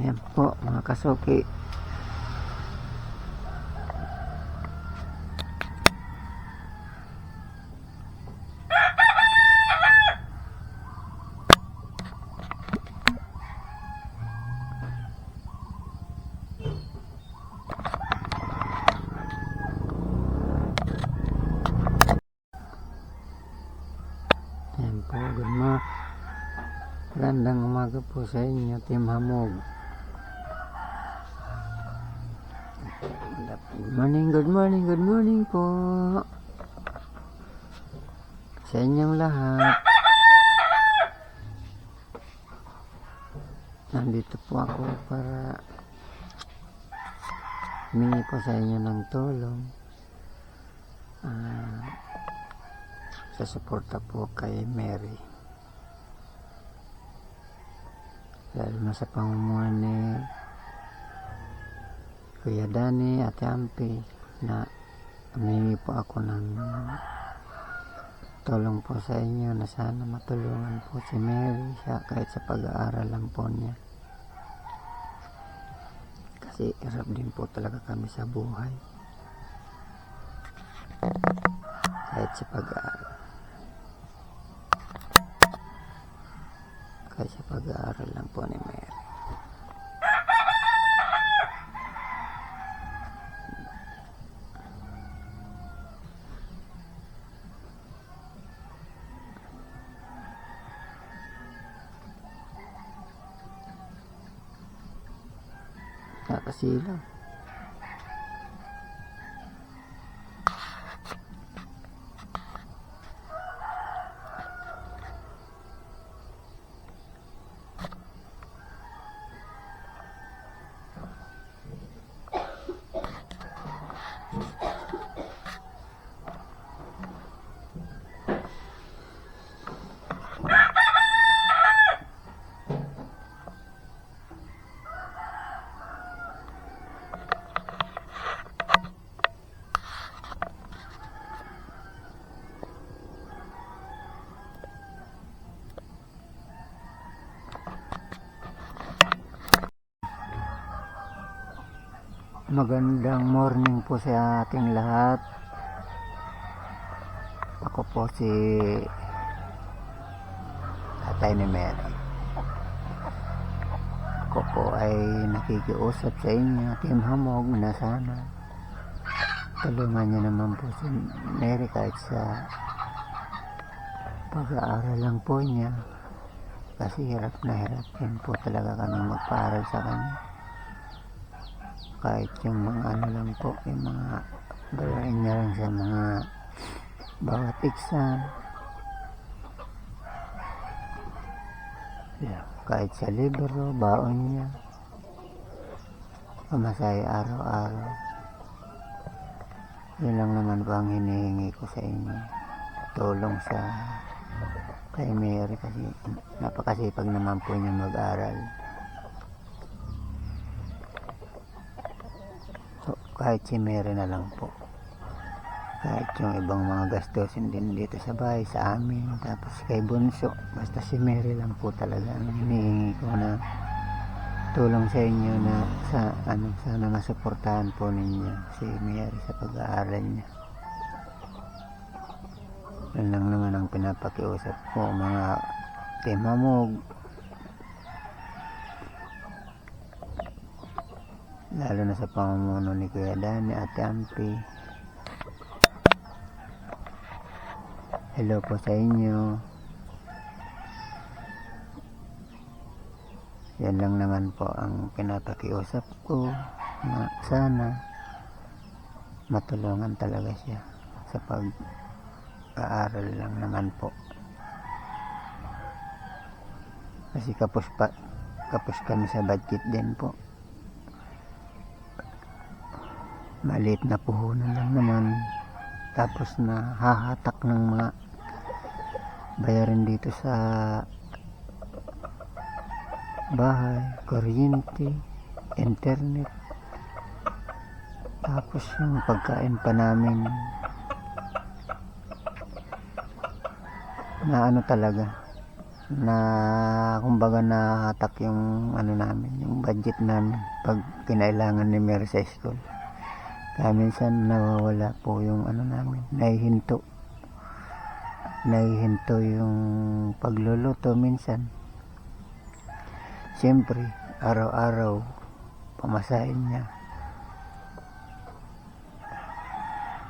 Ayan po mga kasuki. Ayan po, magandang umaga po sa inyo, Team Hamog. Good morning po sa inyong lahat. Nandito po ako para humingi po sa inyo ng tulong sa suporta po kay Mary, lalo na sa pamumuhay ni Kuya Danny at Ampi, na humingi po ako ng tulong po sa inyo na sana matulungan po si Mary siya kahit sa pag-aaral lang po niya, kasi hirap din po talaga kami sa buhay kahit sa pag-aaral lang po ni Mary. Nakasilaw. Magandang morning po sa ating lahat. Ako po si Tatay ni Mary. Ako po ay nakikiusap sa inyo, Team Hamog, na sana tulungan niyo naman po si Mary kahit sa pag-aaral lang po niya, kasi hirap na hirap din po talaga kami magpaaral sa kanya. Kahit yung mga ano lang po, yung mga galain niya lang sa mga bawat exam, kahit sa libro, baon niya, pamasahe araw-araw. Yun lang naman po ang hinihingi ko sa inyo, tulong sa kay Mary, kasi napakasipag naman po niya mag-aral. Kahit si Mary na lang po, kahit yung ibang mga gastusin din dito sa bahay sa amin, tapos kay Bunso, basta si Mary lang po talaga ang hinihingi ko na tulong sa inyo, na sana masuportahan po ninyo si Mary sa pag-aaral niya. Yan lang naman ang pinapakiusap ko, mga Team Hamog, lalo na sa pamumuno ni Kuya Danny at Ampi. Hello po sa inyo. Yan lang naman po ang pinapakiusap ko, na sana matulungan talaga siya sa pag-aaral lang naman po, kasi kapos kami sa budget din po. Maliit na puhunan lang naman, tapos na hahatak ng mga bayarin dito sa bahay, kuryente, internet, tapos yung pagkain pa namin na talaga, na kumbaga nahatak yung ano namin, yung budget namin pag kinailangan ni Mary sa school. Kaya minsan nawawala po yung ano namin, nahihinto yung pagluluto minsan. Siyempre araw-araw pamasahin niya,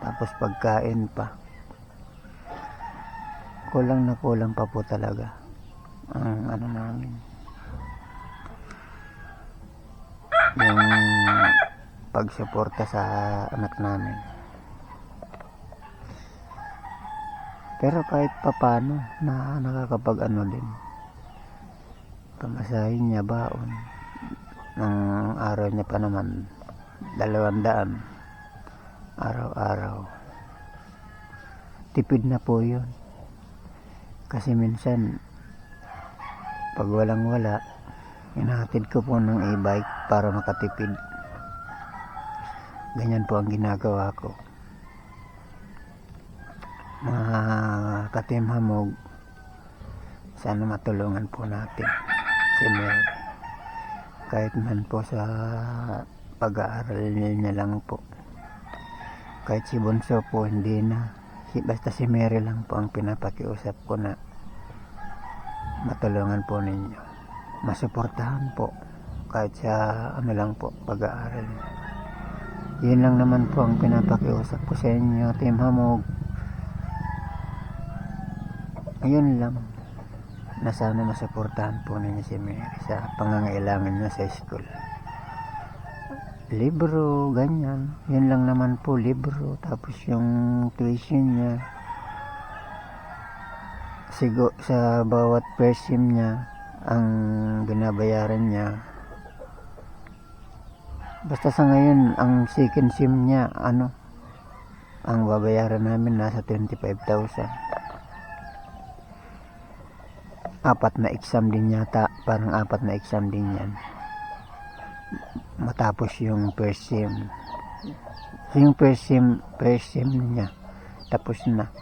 tapos pagkain pa, kulang na kulang pa po talaga ang ano namin, yung pagsuporta sa anak namin. Pero kahit papano na nakakapag ano din, pamasahin niya, baon ng araw niya pa naman 200 araw-araw. Tipid na po yun, kasi minsan pag walang wala, inahatid ko po ng e-bike para makatipid. Ganyan po ang ginagawa ko. Mga ka-Team Hamog, sana matulungan po natin si Mary, kahit man po sa pag-aaral niya lang po. Kahit si Bunso po hindi na, basta si Mary lang po ang pinapakiusap ko na matulungan po ninyo, masuportahan po kahit sa ano lang po, pag-aaral. Yun lang naman po ang pinapakiusap ko sa inyo, Team Hamog. Ayun lang, na sana masuportahan po ninyo si Mary sa pangangailangan niya sa school. Libro, ganyan, yun lang naman po, libro, tapos yung tuition niya, sa bawat per sim niya ang binabayaran niya. Basta sa ngayon ang second sim niya, ano, ang babayaran namin nasa 25,000. 4 na exam din yata, parang 4 na exam din yan matapos yung first sim. Yung first sim niya tapos na.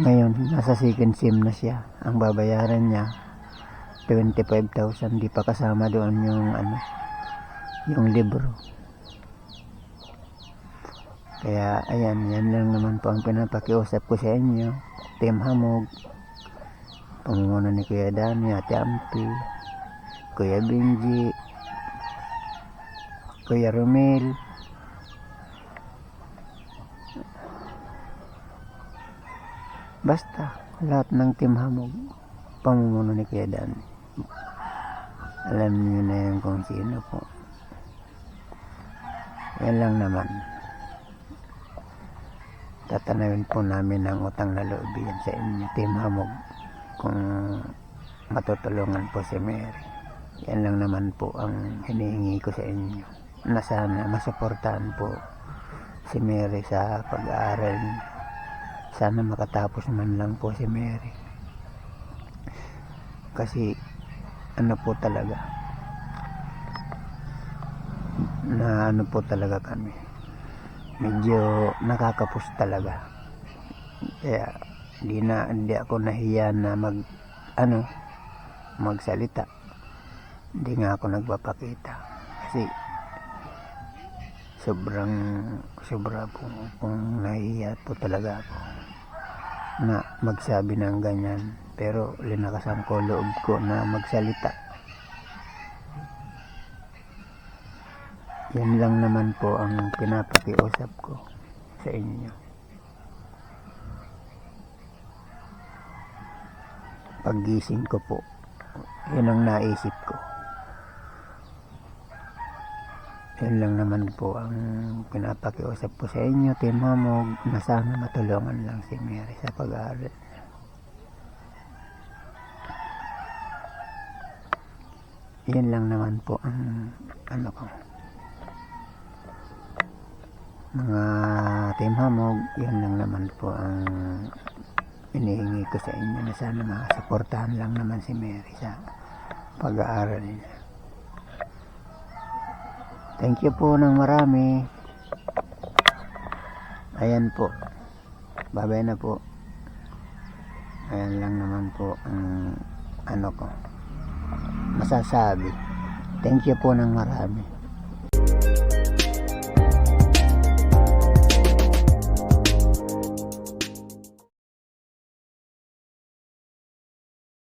Ngayon nasa second sim na siya, ang babayaran niya 25,000, di pa kasama doon yung ano, yung libro. Kaya ayan, yan lang naman po ang pinapakiusap ko sa inyo, Team Hamog, pamumuno ni Kuya Dani, Ate Ampi, Kuya Benji, Kuya Romel, basta lahat ng Team Hamog, pamumuno ni Kuya Dani. Alam niyo na yun kung sino po. Yan lang naman. Tatanawin po namin ang utang na loob yan sa inyo, Team Hamog, kung matutulungan po si Mary. Yan lang naman po ang hinihingi ko sa inyo, na sana masuportahan po si Mary sa pag-aaral niya. Sana makatapos man lang po si Mary, kasi ano po talaga, na ano po talaga kami, medyo nakakapos talaga. Kaya hindi ako nahiya na magsalita. Hindi nga ako nagpapakita kasi sobra po kung nahiya po talaga ako na magsabi ng ganyan, pero linakasan ko loob ko na magsalita. Yan lang naman po ang pinapakiusap ko sa inyo. Paggising ko po, yun ang naisip ko. Yun lang naman po ang pinapakiusap ko sa inyo, Team Hamog, na sana matulungan lang si Mary sa pag-aaral. Yan lang naman po ang ano ko. Mga Team Hamog, yan lang naman po ang inihingi ko sa inyo, na sana makasuportahan lang naman si Mary sa pag-aaral niya. Thank you po ng marami. Ayan po, babay na po. Ayan lang naman po ang ano ko masasabi. Thank you po ng marami.